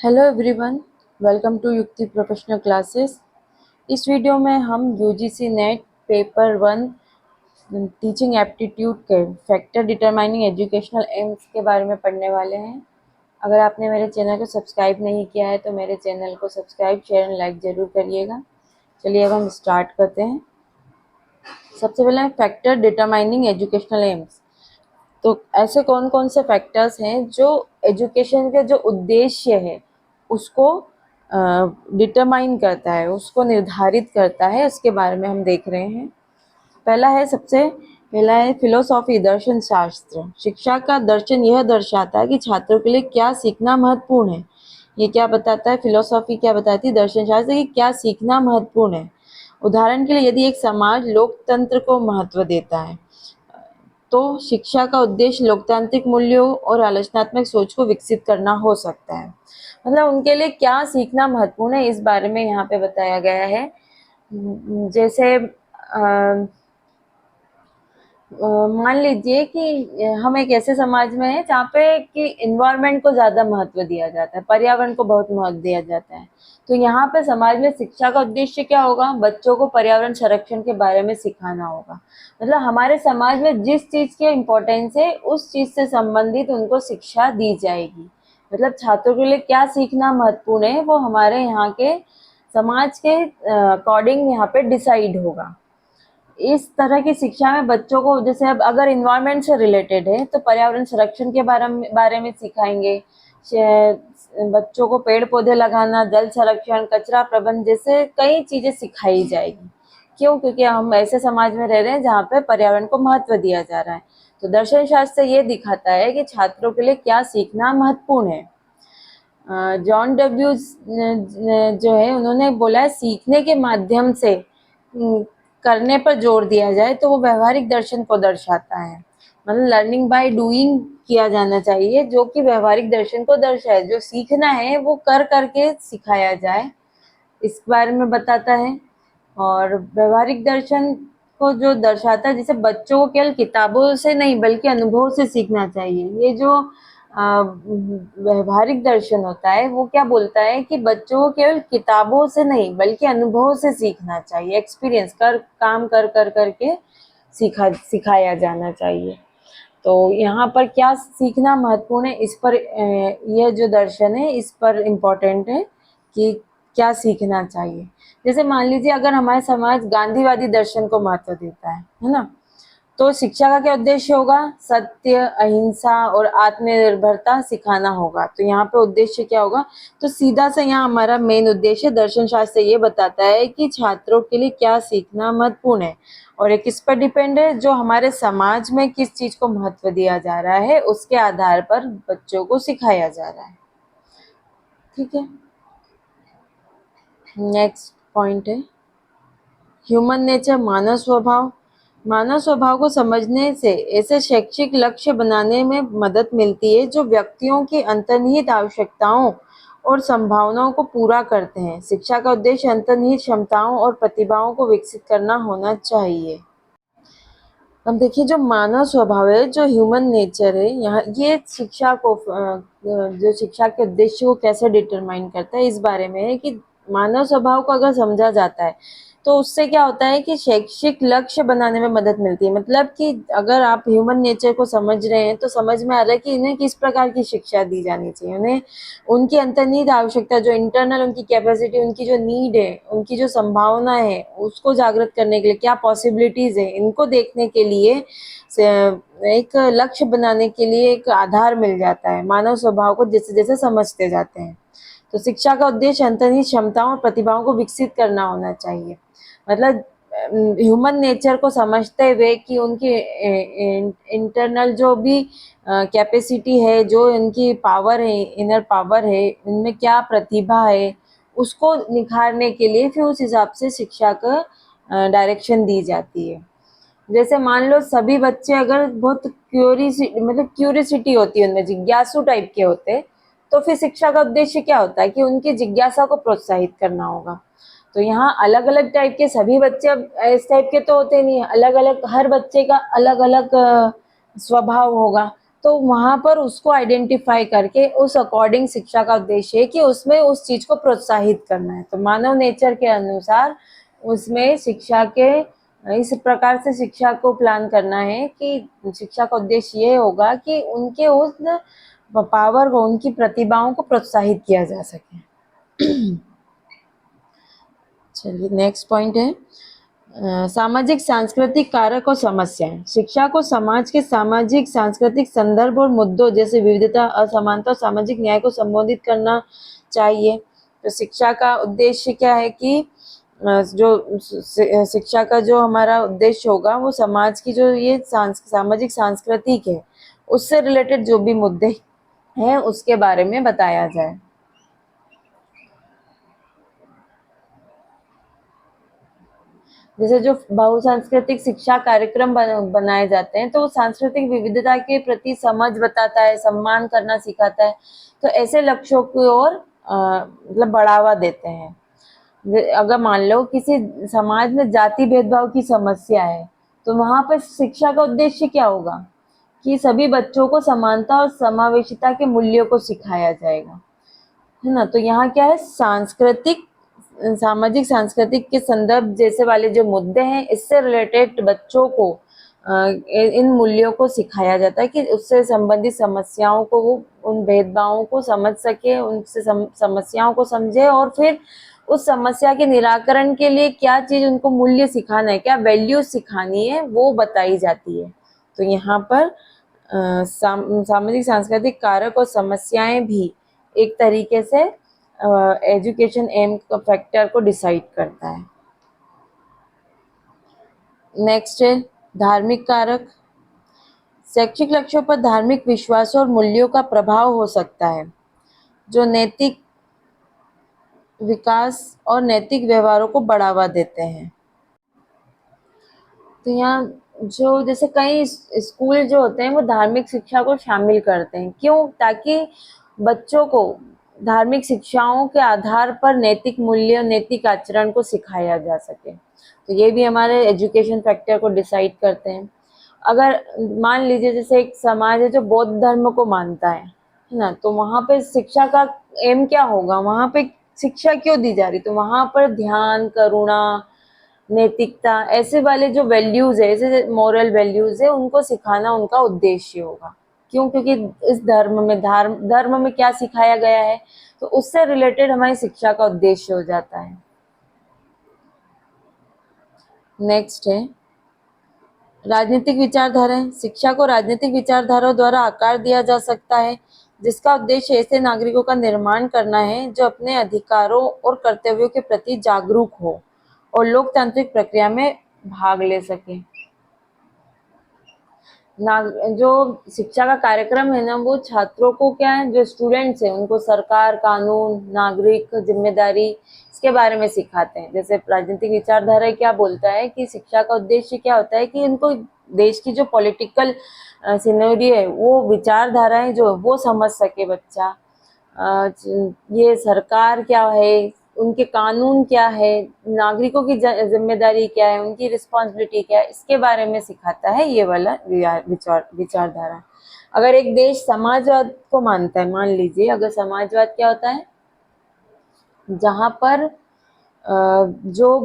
Hello everyone, welcome to युक्ति professional classes. इस video में हम UGC net paper 1 teaching aptitude के फैक्टर डिटरमाइनिंग एजुकेशनल एम्स के बारे में पढ़ने वाले हैं। अगर आपने मेरे चैनल को सब्सक्राइब नहीं किया है तो मेरे चैनल को सब्सक्राइब, शेयर एंड लाइक ज़रूर करिएगा। चलिए अब हम स्टार्ट करते हैं। सबसे पहले फैक्टर डिटरमाइनिंग एजुकेशनल एम्स। तो ऐसे कौन कौन से फैक्टर्स हैं जो एजुकेशन के जो उद्देश्य है उसको डिटरमाइन करता है, उसको निर्धारित करता है, उसके बारे में हम देख रहे हैं। सबसे पहला है फिलोसॉफी, दर्शन शास्त्र। शिक्षा का दर्शन यह दर्शाता है कि छात्रों के लिए क्या सीखना महत्वपूर्ण है। ये क्या बताता है? फिलोसॉफी क्या बताती है? दर्शन शास्त्र कि क्या सीखना महत्वपूर्ण है। उदाहरण के लिए यदि एक समाज लोकतंत्र को महत्व देता है तो शिक्षा का उद्देश्य लोकतांत्रिक मूल्यों और आलोचनात्मक सोच को विकसित करना हो सकता है। मतलब उनके लिए क्या सीखना महत्वपूर्ण है, इस बारे में यहाँ पे बताया गया है। जैसे मान लीजिए कि हम एक ऐसे समाज में हैं जहाँ पे कि इन्वायरमेंट को ज़्यादा महत्व दिया जाता है, पर्यावरण को बहुत महत्व दिया जाता है। तो यहाँ पे समाज में शिक्षा का उद्देश्य क्या होगा? बच्चों को पर्यावरण संरक्षण के बारे में सिखाना होगा। मतलब हमारे समाज में जिस चीज़ की इम्पोर्टेंस है उस चीज़ से संबंधित उनको शिक्षा दी जाएगी। मतलब छात्रों के लिए क्या सीखना महत्वपूर्ण है वो हमारे यहाँ के समाज के अकॉर्डिंग यहाँ पे डिसाइड होगा। इस तरह की शिक्षा में बच्चों को, जैसे अब अगर इन्वायरमेंट से रिलेटेड है तो पर्यावरण संरक्षण के बारे में सिखाएंगे। बच्चों को पेड़ पौधे लगाना, जल संरक्षण, कचरा प्रबंधन जैसे कई चीजें सिखाई जाएगी। क्यों? क्योंकि हम ऐसे समाज में रह रहे हैं जहाँ पे पर्यावरण को महत्व दिया जा रहा है। तो दर्शन शास्त्र ये दिखाता है कि छात्रों के लिए क्या सीखना महत्वपूर्ण है। जॉन डब्ल्यू जो है उन्होंने बोला है सीखने के माध्यम से करने पर जोर दिया जाए तो वो व्यवहारिक दर्शन को दर्शाता है। मतलब लर्निंग बाय डूइंग किया जाना चाहिए, जो कि व्यवहारिक दर्शन को दर्शाए। जो सीखना है वो कर करके सिखाया जाए, इस बारे में बताता है। और व्यवहारिक दर्शन को जो दर्शाता है, जैसे बच्चों को केवल किताबों से नहीं बल्कि अनुभव से सीखना चाहिए। ये जो व्यवहारिक दर्शन होता है वो क्या बोलता है कि बच्चों को केवल किताबों से नहीं बल्कि अनुभव से सीखना चाहिए। एक्सपीरियंस कर काम कर कर करके सिखाया जाना चाहिए। तो यहाँ पर क्या सीखना महत्वपूर्ण है, इस पर यह जो दर्शन है इस पर इम्पोर्टेंट है कि क्या सीखना चाहिए। जैसे मान लीजिए अगर हमारे समाज गांधीवादी दर्शन को महत्व देता है ना, तो शिक्षा का क्या उद्देश्य होगा? सत्य, अहिंसा और आत्मनिर्भरता सिखाना होगा। तो यहाँ पे उद्देश्य क्या होगा? तो सीधा से यहाँ हमारा मेन उद्देश्य दर्शन शास्त्र ये बताता है कि छात्रों के लिए क्या सीखना महत्वपूर्ण है, और ये किस पर डिपेंड है? जो हमारे समाज में किस चीज को महत्व दिया जा रहा है उसके आधार पर बच्चों को सिखाया जा रहा है। ठीक है, नेक्स्ट पॉइंट है ह्यूमन नेचर, मानव स्वभाव। मानव स्वभाव को समझने से ऐसे शैक्षिक लक्ष्य बनाने में मदद मिलती है जो व्यक्तियों की अंतर्निहित आवश्यकताओं और संभावनाओं को पूरा करते हैं। शिक्षा का उद्देश्य अंतर्निहित क्षमताओं और प्रतिभाओं को विकसित करना होना चाहिए। अब देखिए जो मानव स्वभाव है, जो ह्यूमन नेचर है, यहाँ ये शिक्षा को जो शिक्षा के उद्देश्य को कैसे डिटरमाइन करता है इस बारे में है कि मानव स्वभाव को अगर समझा जाता है तो उससे क्या होता है कि शैक्षिक लक्ष्य बनाने में मदद मिलती है। मतलब कि अगर आप ह्यूमन नेचर को समझ रहे हैं तो समझ में आ रहा है कि इन्हें किस प्रकार की शिक्षा दी जानी चाहिए। उन्हें उनकी अंतर्निहित आवश्यकता, जो इंटरनल उनकी कैपेसिटी, उनकी जो नीड है, उनकी जो संभावना है उसको जागृत करने के लिए क्या पॉसिबिलिटीज है, इनको देखने के लिए एक लक्ष्य बनाने के लिए एक आधार मिल जाता है मानव स्वभाव को जैसे जैसे समझते जाते हैं। तो शिक्षा का उद्देश्य अंतर्निहित क्षमताओं और प्रतिभाओं को विकसित करना होना चाहिए। मतलब ह्यूमन नेचर को समझते हुए कि उनकी इंटरनल जो भी कैपेसिटी है, जो इनकी पावर है, इनर पावर है, इनमें क्या प्रतिभा है, उसको निखारने के लिए फिर उस हिसाब से शिक्षा का डायरेक्शन दी जाती है। जैसे मान लो सभी बच्चे अगर बहुत क्यूरियसिटी होती है उनमें, जिज्ञासु टाइप के होते, तो फिर शिक्षा का उद्देश्य क्या होता है कि उनकी जिज्ञासा को प्रोत्साहित करना होगा। तो यहाँ अलग अलग टाइप के सभी बच्चे अब इस टाइप के तो होते नहीं है, अलग अलग हर बच्चे का अलग अलग स्वभाव होगा। तो वहाँ पर उसको आइडेंटिफाई करके उस अकॉर्डिंग शिक्षा का उद्देश्य है कि उसमें उस चीज को प्रोत्साहित करना है। तो मानव नेचर के अनुसार उसमें शिक्षा के इस प्रकार से शिक्षा को प्लान करना है कि शिक्षा का उद्देश्य ये होगा कि उनके उस पावर को, उनकी प्रतिभाओं को प्रोत्साहित किया जा सके। चलिए नेक्स्ट पॉइंट है सामाजिक सांस्कृतिक कारक और समस्याएं। शिक्षा को समाज के सामाजिक सांस्कृतिक संदर्भ और मुद्दों जैसे विविधता, असमानता और सामाजिक न्याय को संबोधित करना चाहिए। तो शिक्षा का उद्देश्य क्या है कि जो शिक्षा का जो हमारा उद्देश्य होगा वो समाज की जो ये सामाजिक सांस्कृतिक है उससे रिलेटेड जो भी मुद्दे हैं उसके बारे में बताया जाए। जैसे जो बहुसांस्कृतिक शिक्षा कार्यक्रम बनाए जाते हैं तो वो सांस्कृतिक विविधता के प्रति समझ बताता है, सम्मान करना सिखाता है। तो ऐसे लक्ष्यों की ओर मतलब बढ़ावा देते हैं। अगर मान लो किसी समाज में जाति भेदभाव की समस्या है तो वहां पर शिक्षा का उद्देश्य क्या होगा कि सभी बच्चों को समानता और समावेशिता के मूल्यों को सिखाया जाएगा, है ना। तो यहाँ क्या है, सांस्कृतिक सामाजिक सांस्कृतिक के संदर्भ जैसे वाले जो मुद्दे हैं इससे रिलेटेड बच्चों को इन मूल्यों को सिखाया जाता है कि उससे संबंधित समस्याओं को वो उन भेदभावों को समझ सके, उनसे समस्याओं को समझे और फिर उस समस्या के निराकरण के लिए क्या चीज उनको मूल्य सिखाना है, क्या वैल्यू सिखानी है वो बताई जाती है। तो यहाँ पर सामाजिक सांस्कृतिक कारक और समस्याएं भी एक तरीके से एजुकेशन एम फैक्टर को डिसाइड करता है। नेक्स्ट है धार्मिक कारक। शैक्षिक लक्ष्यों पर धार्मिक विश्वासों और मूल्यों का प्रभाव हो सकता है जो नैतिक विकास और नैतिक व्यवहारों को बढ़ावा देते हैं। तो यहाँ जो जैसे कई स्कूल जो होते हैं वो धार्मिक शिक्षा को शामिल करते हैं, क्यों? ताकि बच्चों को धार्मिक शिक्षाओं के आधार पर नैतिक मूल्य, नैतिक आचरण को सिखाया जा सके। तो ये भी हमारे एजुकेशन फैक्टर को डिसाइड करते हैं। अगर मान लीजिए जैसे एक समाज है जो बौद्ध धर्म को मानता है ना, तो वहाँ पे शिक्षा का एम क्या होगा, वहाँ पे शिक्षा क्यों दी जा रही? तो वहाँ पर ध्यान, करुणा, नैतिकता, ऐसे वाले जो वैल्यूज है, ऐसे मॉरल वैल्यूज है, उनको सिखाना उनका उद्देश्य होगा। क्यों? क्योंकि इस धर्म में क्या सिखाया गया है तो उससे रिलेटेड हमारी शिक्षा का उद्देश्य हो जाता है। नेक्स्ट है राजनीतिक विचारधाराएं। शिक्षा को राजनीतिक विचारधाराओं द्वारा आकार दिया जा सकता है जिसका उद्देश्य ऐसे नागरिकों का निर्माण करना है जो अपने अधिकारों और कर्तव्यों के प्रति जागरूक हो और लोकतांत्रिक प्रक्रिया में भाग ले सके। जो शिक्षा का कार्यक्रम है ना, वो छात्रों को क्या है, जो स्टूडेंट्स हैं उनको सरकार, कानून, नागरिक जिम्मेदारी इसके बारे में सिखाते हैं। जैसे राजनीतिक विचारधारा क्या बोलता है कि शिक्षा का उद्देश्य क्या होता है कि उनको देश की जो पॉलिटिकल सिनेरियो है, वो विचारधाराएं जो वो समझ सके बच्चा। ये सरकार क्या है, उनके कानून क्या है, नागरिकों की जिम्मेदारी क्या है, उनकी रिस्पॉन्सिबिलिटी क्या है, इसके बारे में सिखाता है ये वाला विचारधारा। अगर एक देश समाजवाद को मानता है, मान लीजिए अगर समाजवाद क्या होता है, जहां पर जो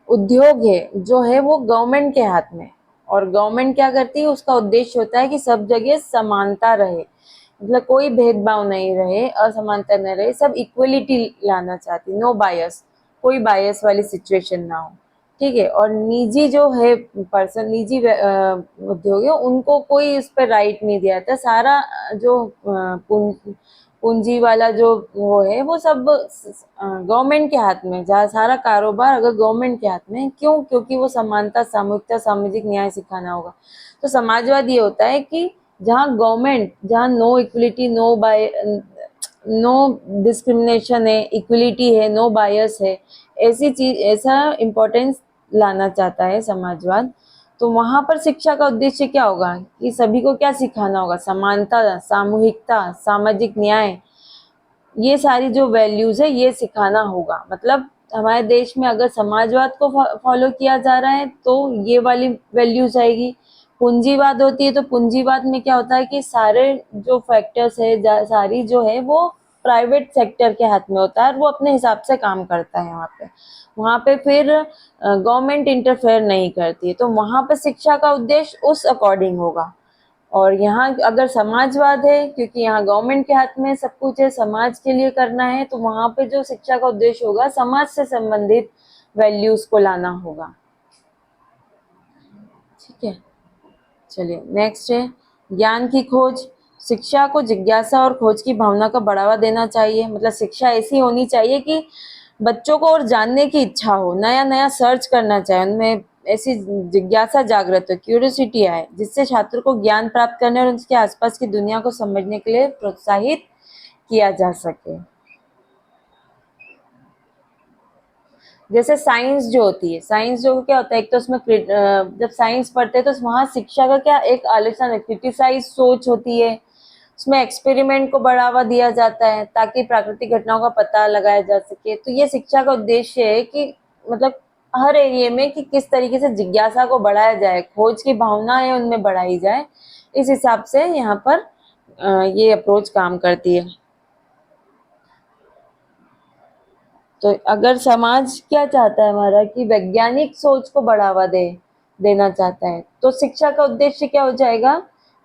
उद्योग है जो है वो गवर्नमेंट के हाथ में, और गवर्नमेंट क्या करती है, उसका उद्देश्य होता है कि सब जगह समानता रहे, मतलब कोई भेदभाव नहीं रहे, असमानता न रहे, सब इक्वलिटी लाना चाहती, नो बायस, कोई बायस वाली सिचुएशन ना हो, ठीक है। और निजी जो है पर्सन, निजी उद्योग है, उनको कोई उस पर राइट नहीं दिया था। सारा जो पूंजी वाला जो वो है वो सब गवर्नमेंट के हाथ में, जहाँ सारा कारोबार अगर गवर्नमेंट के हाथ में है। क्यों? क्योंकि वो समानता, सामूहिकता, सामाजिक न्याय सिखाना होगा। तो समाजवाद ये होता है कि जहाँ गवर्नमेंट, जहाँ नो इक्वलिटी, नो डिस्क्रिमिनेशन है, इक्वलिटी है, नो बायस है, ऐसी चीज, ऐसा इम्पोर्टेंस लाना चाहता है समाजवाद। तो वहां पर शिक्षा का उद्देश्य क्या होगा कि सभी को क्या सिखाना होगा, समानता, सामूहिकता, सामाजिक न्याय, ये सारी जो वैल्यूज है ये सिखाना होगा। मतलब हमारे देश में अगर समाजवाद को फॉलो किया जा रहा है तो ये वाली वैल्यूज आएगी, पूंजीवाद होती है, तो पूंजीवाद में क्या होता है कि सारे जो फैक्टर्स है, सारी जो है वो प्राइवेट सेक्टर के हाथ में होता है और वो अपने हिसाब से काम करता है। वहाँ पे फिर गवर्नमेंट इंटरफेयर नहीं करती है, तो वहाँ पे शिक्षा का उद्देश्य उस अकॉर्डिंग होगा। और यहाँ अगर समाजवाद है, क्योंकि यहाँ गवर्नमेंट के हाथ में सब कुछ है, समाज के लिए करना है, तो वहाँ पे जो शिक्षा का उद्देश्य होगा समाज से संबंधित वैल्यूज को लाना होगा। ठीक है, चलिए नेक्स्ट है ज्ञान की खोज। शिक्षा को जिज्ञासा और खोज की भावना को बढ़ावा देना चाहिए। मतलब शिक्षा ऐसी होनी चाहिए कि बच्चों को और जानने की इच्छा हो, नया नया सर्च करना चाहे, उनमें ऐसी जिज्ञासा जागृत हो, क्यूरियोसिटी आए, जिससे छात्र को ज्ञान प्राप्त करने और उसके आसपास की दुनिया को समझने के लिए प्रोत्साहित किया जा सके। जैसे साइंस जो होती है, साइंस जो क्या होता है, एक तो उसमें जब साइंस पढ़ते हैं तो वहाँ शिक्षा का क्या एक आलोचना, क्रिटिसाइज सोच होती है, उसमें एक्सपेरिमेंट को बढ़ावा दिया जाता है ताकि प्राकृतिक घटनाओं का पता लगाया जा सके। तो ये शिक्षा का उद्देश्य है कि मतलब हर एरिया में कि किस तरीके से जिज्ञासा को बढ़ाया जाए, खोज की भावना है उनमें बढ़ाई जाए, इस हिसाब से यहाँ पर ये अप्रोच काम करती है। तो अगर समाज क्या चाहता है हमारा कि वैज्ञानिक सोच को बढ़ावा देना चाहता है, तो शिक्षा का उद्देश्य क्या हो जाएगा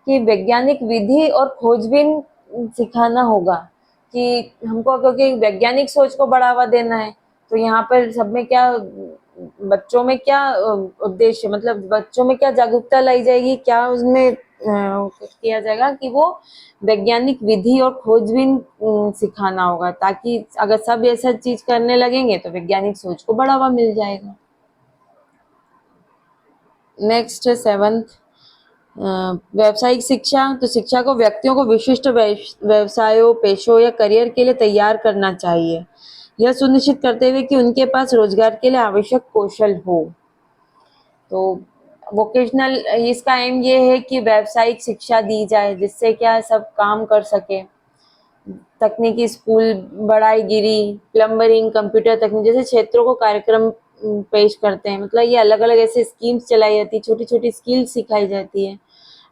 कि वैज्ञानिक विधि और खोजबीन सिखाना होगा। कि हमको क्योंकि वैज्ञानिक सोच को बढ़ावा देना है, तो यहाँ पर सब में क्या, बच्चों में क्या उद्देश्य, मतलब बच्चों में क्या जागरूकता लाई जाएगी, क्या उसमें किया जाएगा कि वो वैज्ञानिक विधि और खोजबीन सिखाना होगा, ताकि अगर सब ऐसा चीज करने लगेंगे तो वैज्ञानिक सोच को बढ़ावा मिल जाएगा। नेक्स्ट है सेवंथ, व्यावसायिक शिक्षा। तो शिक्षा को व्यक्तियों को विशिष्ट व्यवसायों, पेशों या करियर के लिए तैयार करना चाहिए, यह सुनिश्चित करते हुए कि उनके पास रोजगार के लिए आवश्यक कौशल हो। तो वोकेशनल, इसका एम ये है कि व्यावसायिक शिक्षा दी जाए, जिससे क्या सब काम कर सके। तकनीकी स्कूल, बढ़ाईगिरी, प्लम्बरिंग, कंप्यूटर तकनीक जैसे क्षेत्रों को कार्यक्रम पेश करते हैं। मतलब ये अलग अलग ऐसे स्कीम्स चलाई जाती है, छोटी छोटी स्किल सिखाई जाती है।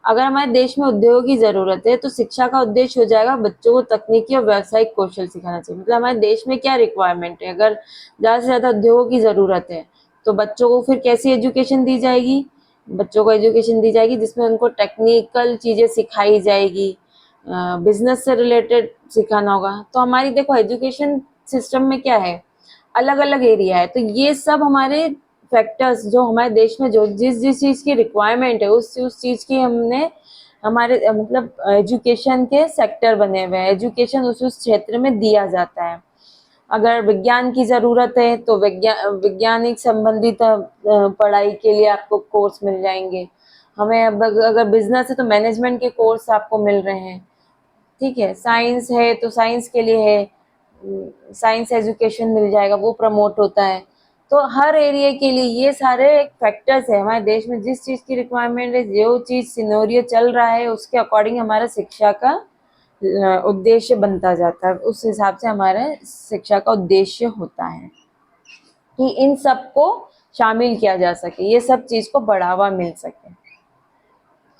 अगर हमारे देश में उद्योग की जरूरत है, तो शिक्षा का उद्देश्य हो जाएगा बच्चों को तकनीकी और व्यावसायिक कौशल सिखाना चाहिए। मतलब हमारे देश में क्या रिक्वायरमेंट है, अगर ज्यादा से ज्यादा उद्योगों की जरूरत है, तो बच्चों को फिर कैसी एजुकेशन दी जाएगी, बच्चों को एजुकेशन दी जाएगी जिसमें उनको टेक्निकल चीजें सिखाई जाएगी, बिजनेस से रिलेटेड सिखाना होगा। तो हमारी देखो एजुकेशन सिस्टम में क्या है, अलग अलग एरिया है, तो ये सब हमारे फैक्टर्स जो हमारे देश में जो जिस जिस चीज की रिक्वायरमेंट है, उस चीज की हमने हमारे मतलब एजुकेशन के सेक्टर बने हुए हैं, एजुकेशन उस क्षेत्र में दिया जाता है। अगर विज्ञान की जरूरत है तो वैज्ञानिक संबंधित पढ़ाई के लिए आपको कोर्स मिल जाएंगे। हमें अब अगर बिजनेस है तो मैनेजमेंट के कोर्स आपको मिल रहे हैं। ठीक है, साइंस है तो साइंस के लिए है, साइंस एजुकेशन मिल जाएगा, वो प्रमोट होता है। तो हर एरिया के लिए ये सारे फैक्टर्स है, हमारे देश में जिस चीज की रिक्वायरमेंट है, जो चीज सिनेरियो चल रहा है, उसके अकॉर्डिंग हमारा शिक्षा का उद्देश्य बनता जाता है। उस हिसाब से हमारा शिक्षा का उद्देश्य होता है कि इन सब को शामिल किया जा सके, ये सब चीज को बढ़ावा मिल सके।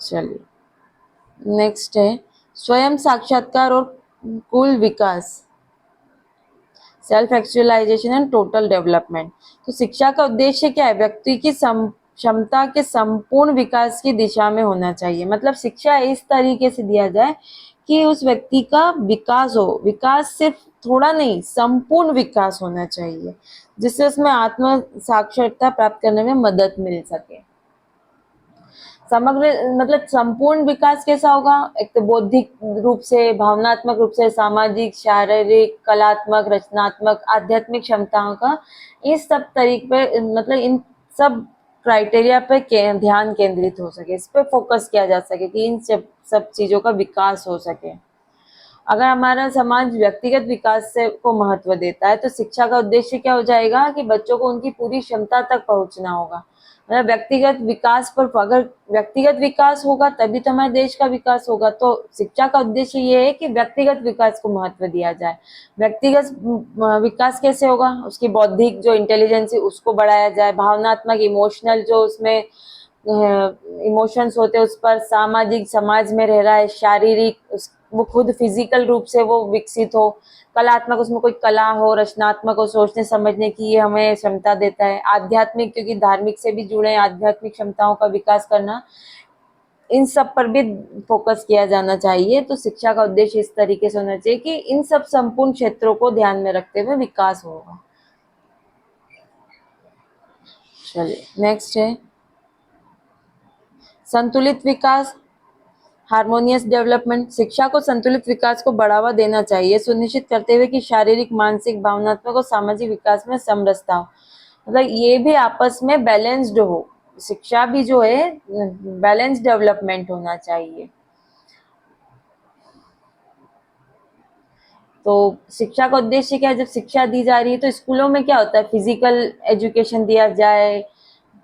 चलिए नेक्स्ट है स्वयं साक्षात्कार और कुल विकास, self actualisation and total development. तो शिक्षा का उद्देश्य क्या है, व्यक्ति की क्षमता के संपूर्ण विकास की दिशा में होना चाहिए। मतलब शिक्षा इस तरीके से दिया जाए कि उस व्यक्ति का विकास हो, विकास सिर्फ थोड़ा नहीं, संपूर्ण विकास होना चाहिए, जिससे उसमें आत्म साक्षरता प्राप्त करने में मदद मिल सके। समग्र मतलब संपूर्ण विकास कैसा होगा, एक तो बौद्धिक रूप से, भावनात्मक रूप से, सामाजिक, शारीरिक, कलात्मक, रचनात्मक, आध्यात्मिक क्षमताओं का इस सब तरीके पे, मतलब इन सब क्राइटेरिया पे ध्यान केंद्रित हो सके, इस पे फोकस किया जा सके कि इन सब चीजों का विकास हो सके। अगर हमारा समाज व्यक्तिगत विकास से को महत्व देता है, तो शिक्षा का उद्देश्य क्या हो जाएगा कि बच्चों को उनकी पूरी क्षमता तक पहुंचना होगा। मतलब व्यक्तिगत विकास पर, अगर व्यक्तिगत विकास होगा तभी तो हमारे देश का विकास होगा। तो शिक्षा का उद्देश्य ये है कि व्यक्तिगत विकास को महत्व दिया जाए। व्यक्तिगत विकास कैसे होगा, उसकी बौद्धिक जो इंटेलिजेंस है उसको बढ़ाया जाए, भावनात्मक इमोशनल जो उसमें इमोशंस होते हैं उस पर, सामाजिक समाज में रह रहा है, शारीरिक वो खुद फिजिकल रूप से वो विकसित हो, कलात्मक उसमें कोई कला हो, रचनात्मक हो, सोचने समझने की, ये हमें क्षमता देता है। आध्यात्मिक, क्योंकि धार्मिक से भी जुड़े हैं, आध्यात्मिक क्षमताओं का विकास करना, इन सब पर भी फोकस किया जाना चाहिए। तो शिक्षा का उद्देश्य इस तरीके से होना चाहिए कि इन सब संपूर्ण क्षेत्रों को ध्यान में रखते हुए विकास होगा। चलिए नेक्स्ट है संतुलित विकास, हार्मोनियस डेवलपमेंट। शिक्षा को संतुलित विकास को बढ़ावा देना चाहिए, सुनिश्चित करते हुए कि शारीरिक, मानसिक, भावनात्मक और सामाजिक विकास में समरसता हो, मतलब ये भी आपस में बैलेंस्ड हो। शिक्षा भी जो है बैलेंस डेवलपमेंट होना चाहिए। तो शिक्षा का उद्देश्य क्या है? जब शिक्षा दी जा रही है तो स्कूलों में क्या होता है, फिजिकल एजुकेशन दिया जाए,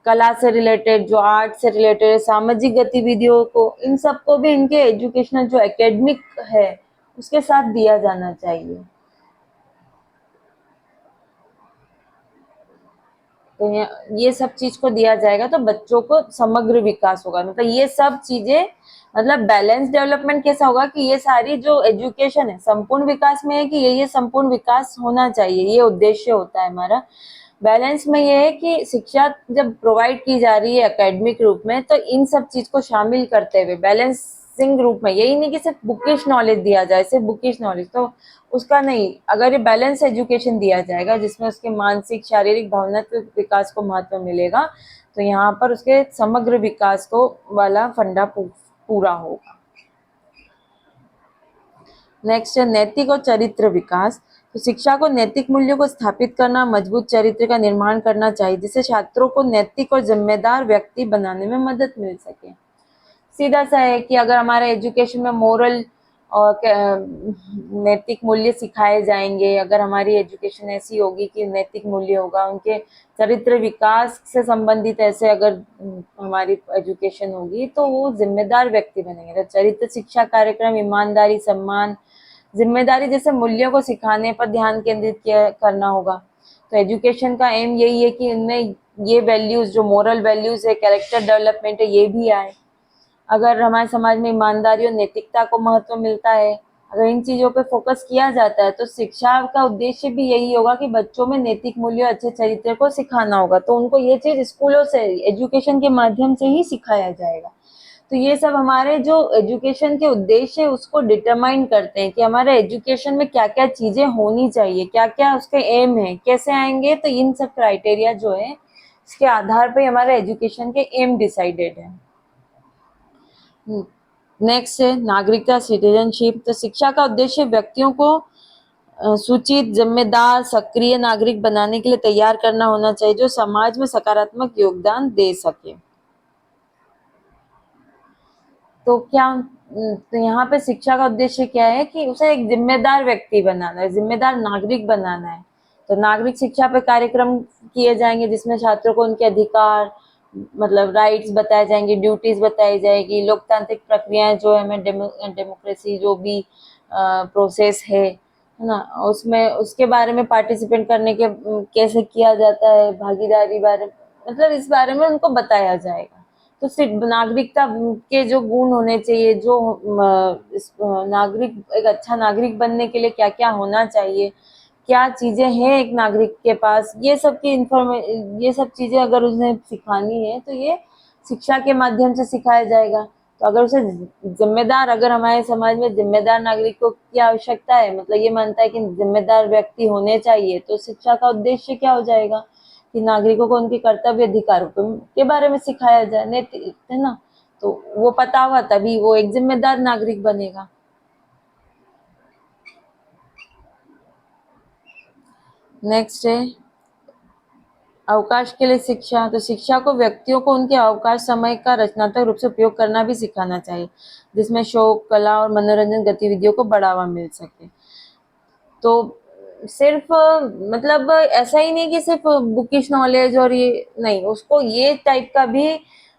कला से रिलेटेड, जो आर्ट से रिलेटेड, सामाजिक गतिविधियों को, इन सबको भी इनके एजुकेशनल जो एकेडमिक है उसके साथ दिया जाना चाहिए। तो ये सब चीज को दिया जाएगा तो बच्चों को समग्र विकास होगा। मतलब ये सब चीजें, मतलब बैलेंस डेवलपमेंट कैसा होगा कि ये सारी जो एजुकेशन है संपूर्ण विकास में है कि ये संपूर्ण विकास होना चाहिए, ये उद्देश्य होता है हमारा। बैलेंस में ये है कि शिक्षा जब प्रोवाइड की जा रही है एकेडमिक रूप में तो इन सब चीज को शामिल करते हुए बैलेंसिंग रूप में, यही नहीं कि सिर्फ बुकिश नॉलेज दिया जाए, सिर्फ बुकिश नॉलेज तो उसका नहीं। अगर ये बैलेंस एजुकेशन दिया जाएगा जिसमें उसके मानसिक, शारीरिक, भावनात्मक विकास को महत्व मिलेगा तो यहाँ पर उसके समग्र विकास को वाला फंडा पूरा होगा। नेक्स्ट है नैतिक और चरित्र विकास। तो शिक्षा को नैतिक मूल्यों को स्थापित करना, मजबूत चरित्र का निर्माण करना चाहिए जिससे छात्रों को नैतिक और जिम्मेदार व्यक्ति बनाने में मदद मिल सके। सीधा सा है कि अगर हमारे एजुकेशन में मोरल और नैतिक मूल्य सिखाए जाएंगे, अगर हमारी एजुकेशन ऐसी होगी कि नैतिक मूल्य होगा, उनके चरित्र विकास से संबंधित ऐसे अगर हमारी एजुकेशन होगी तो वो जिम्मेदार व्यक्ति बनेंगे। तो चरित्र शिक्षा कार्यक्रम ईमानदारी, सम्मान, जिम्मेदारी जैसे मूल्यों को सिखाने पर ध्यान केंद्रित करना होगा। तो एजुकेशन का एम यही है कि इनमें ये वैल्यूज, जो मोरल वैल्यूज है, कैरेक्टर डेवलपमेंट है, ये भी आए। अगर हमारे समाज में ईमानदारी और नैतिकता को महत्व मिलता है, अगर इन चीजों पे फोकस किया जाता है तो शिक्षा का उद्देश्य भी यही होगा कि बच्चों में नैतिक मूल्य, अच्छे चरित्र को सिखाना होगा। तो उनको ये चीज स्कूलों से, एजुकेशन के माध्यम से ही सिखाया जाएगा। तो ये सब हमारे जो एजुकेशन के उद्देश्य है उसको डिटरमाइन करते हैं कि हमारे एजुकेशन में क्या क्या चीजें होनी चाहिए, क्या क्या उसके एम है, कैसे आएंगे। तो इन सब क्राइटेरिया जो है इसके आधार पर हमारे एजुकेशन के एम डिसाइडेड है। नेक्स्ट है नागरिकता, सिटीजनशिप। तो शिक्षा का उद्देश्य व्यक्तियों को सूचित, जिम्मेदार, सक्रिय नागरिक बनाने के लिए तैयार करना होना चाहिए जो समाज में सकारात्मक योगदान दे सके। तो क्या, तो यहाँ पे शिक्षा का उद्देश्य क्या है कि उसे एक जिम्मेदार व्यक्ति बनाना है, जिम्मेदार नागरिक बनाना है। तो नागरिक शिक्षा पे कार्यक्रम किए जाएंगे जिसमें छात्रों को उनके अधिकार, मतलब राइट्स बताए जाएंगे, ड्यूटीज बताई जाएगी, लोकतांत्रिक प्रक्रियाएं जो है, हमें डेमोक्रेसी जो भी प्रोसेस है ना, उसमें उसके बारे में पार्टिसिपेट करने के कैसे किया जाता है, भागीदारी बारे, मतलब इस बारे में उनको बताया जाएगा। तो सिर्फ नागरिकता के जो गुण होने चाहिए, जो नागरिक, एक अच्छा नागरिक बनने के लिए क्या क्या होना चाहिए, क्या चीजें हैं एक नागरिक के पास, ये सब की ये सब चीजें अगर उन्हें सिखानी है तो ये शिक्षा के माध्यम से सिखाया जाएगा। तो अगर उसे जिम्मेदार, अगर हमारे समाज में जिम्मेदार नागरिकों की आवश्यकता है, मतलब ये मानता है कि जिम्मेदार व्यक्ति होने चाहिए, तो शिक्षा का उद्देश्य क्या हो जाएगा कि नागरिकों को उनके कर्तव्य अधिकारों के बारे में सिखाया जाए, नैतिक, है ना। तो वो पता होगा तभी वो एक जिम्मेदार नागरिक बनेगा। नेक्स्ट है अवकाश के लिए शिक्षा। तो शिक्षा को व्यक्तियों को उनके अवकाश समय का रचनात्मक रूप से उपयोग करना भी सिखाना चाहिए जिसमें शौक, कला और मनोरंजन गतिविधियों को बढ़ावा मिल सके। तो सिर्फ मतलब ऐसा ही नहीं कि सिर्फ बुकिश नॉलेज और ये नहीं, उसको ये टाइप का भी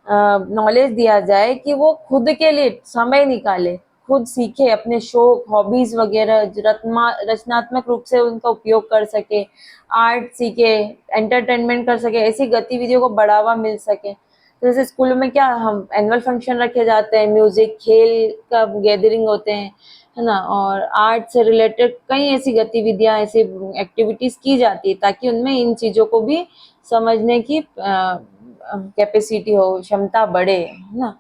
नॉलेज दिया जाए कि वो खुद के लिए समय निकाले, खुद सीखे, अपने शौक, हॉबीज वगैरह रचनात्मक रूप से उनका उपयोग कर सके, आर्ट सीखे, एंटरटेनमेंट कर सके, ऐसी गतिविधियों को बढ़ावा मिल सके। तो जैसे स्कूलों में क्या हम एनुअल फंक्शन रखे जाते हैं, म्यूजिक, खेल का गैदरिंग होते हैं, है ना, और आर्ट से रिलेटेड कई ऐसी गतिविधियां, ऐसी एक्टिविटीज की जाती है ताकि उनमें इन चीजों को भी समझने की कैपेसिटी हो, क्षमता बढ़े, है ना।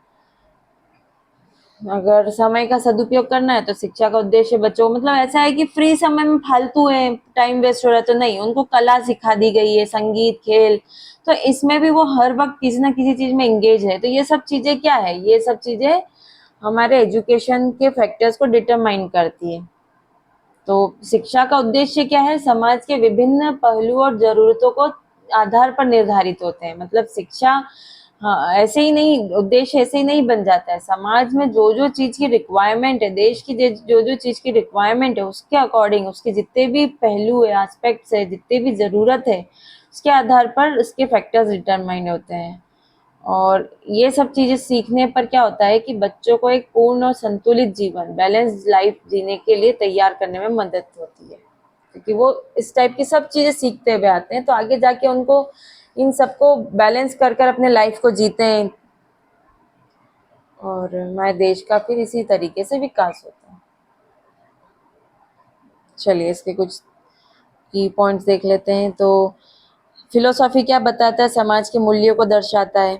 अगर समय का सदुपयोग करना है तो शिक्षा का उद्देश्य बच्चों, मतलब ऐसा है कि फ्री समय में फालतू है, टाइम वेस्ट हो रहा है, तो नहीं, उनको कला सिखा दी गई है, संगीत, खेल, तो इसमें भी वो हर वक्त किसी ना किसी चीज में एंगेज है। तो ये सब चीजें क्या है, ये सब चीजें हमारे एजुकेशन के फैक्टर्स को डिटरमाइन करती है। तो शिक्षा का उद्देश्य क्या है, समाज के विभिन्न पहलुओं और जरूरतों को आधार पर निर्धारित होते हैं। मतलब शिक्षा, हाँ, ऐसे ही नहीं, उद्देश्य ऐसे ही नहीं बन जाता है। समाज में जो जो चीज की रिक्वायरमेंट है, देश की जो जो चीज की रिक्वायरमेंट है, उसके अकॉर्डिंग, उसके जितने भी पहलू है, एस्पेक्ट्स है, जितनी भी जरूरत है, उसके आधार पर उसके फैक्टर्स डिटरमाइन होते हैं। और ये सब चीजें सीखने पर क्या होता है कि बच्चों को एक पूर्ण और संतुलित जीवन, बैलेंस लाइफ जीने के लिए तैयार करने में मदद होती है, क्योंकि वो इस टाइप की सब चीजें सीखते हुए आते हैं, तो आगे जाके उनको इन सबको बैलेंस कर कर अपने लाइफ को जीते हैं, और हमारे देश का फिर इसी तरीके से विकास होता है। चलिए इसके कुछ की पॉइंट्स देख लेते हैं। तो फिलोसॉफी क्या बताता है, समाज के मूल्यों को दर्शाता है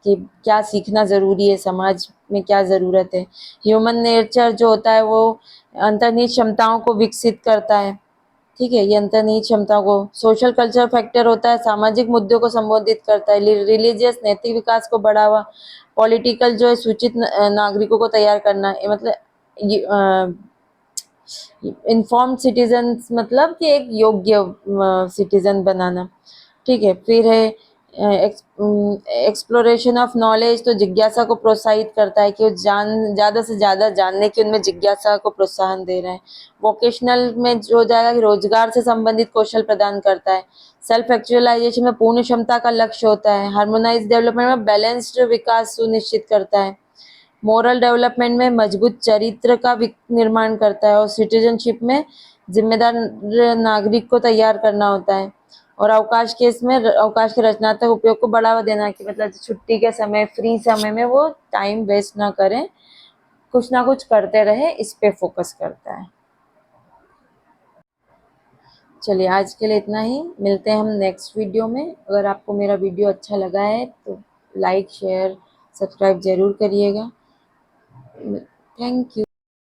कि क्या सीखना ज़रूरी है, समाज में क्या ज़रूरत है। ह्यूमन नेचर जो होता है वो अंतर्निहित क्षमताओं को विकसित करता है, ठीक है, ये अंतर्निहित क्षमताओं को। सोशल कल्चर फैक्टर होता है, सामाजिक मुद्दों को संबोधित करता है। रिलीजियस, नैतिक विकास को बढ़ावा। पॉलिटिकल जो है, सूचित नागरिकों को तैयार करना, मतलब इन्फॉर्म्ड सिटीजन्स, मतलब कि एक योग्य सिटीजन बनाना, ठीक है। फिर है एक्सप्लोरेशन ऑफ नॉलेज, तो जिज्ञासा को प्रोत्साहित करता है कि वो ज़्यादा से ज़्यादा जानने की उनमें जिज्ञासा को प्रोत्साहन दे रहे हैं। वोकेशनल में जो हो जाएगा कि रोजगार से संबंधित कौशल प्रदान करता है। सेल्फ एक्चुअलाइजेशन में पूर्ण क्षमता का लक्ष्य होता है। हार्मोनाइज डेवलपमेंट में बैलेंस्ड विकास सुनिश्चित करता है। मोरल डेवलपमेंट में मजबूत चरित्र का निर्माण करता है। और सिटीजनशिप में जिम्मेदार नागरिक को तैयार करना होता है। और अवकाश के इसमें अवकाश के रचनात्मक उपयोग को बढ़ावा देना, कि मतलब छुट्टी के समय, फ्री समय में वो टाइम वेस्ट ना करें, कुछ ना कुछ करते रहे, इस पे फोकस करता है। चलिए आज के लिए इतना ही, मिलते हैं हम नेक्स्ट वीडियो में। अगर आपको मेरा वीडियो अच्छा लगा है तो लाइक, शेयर, सब्सक्राइब जरूर करिएगा। Thank you.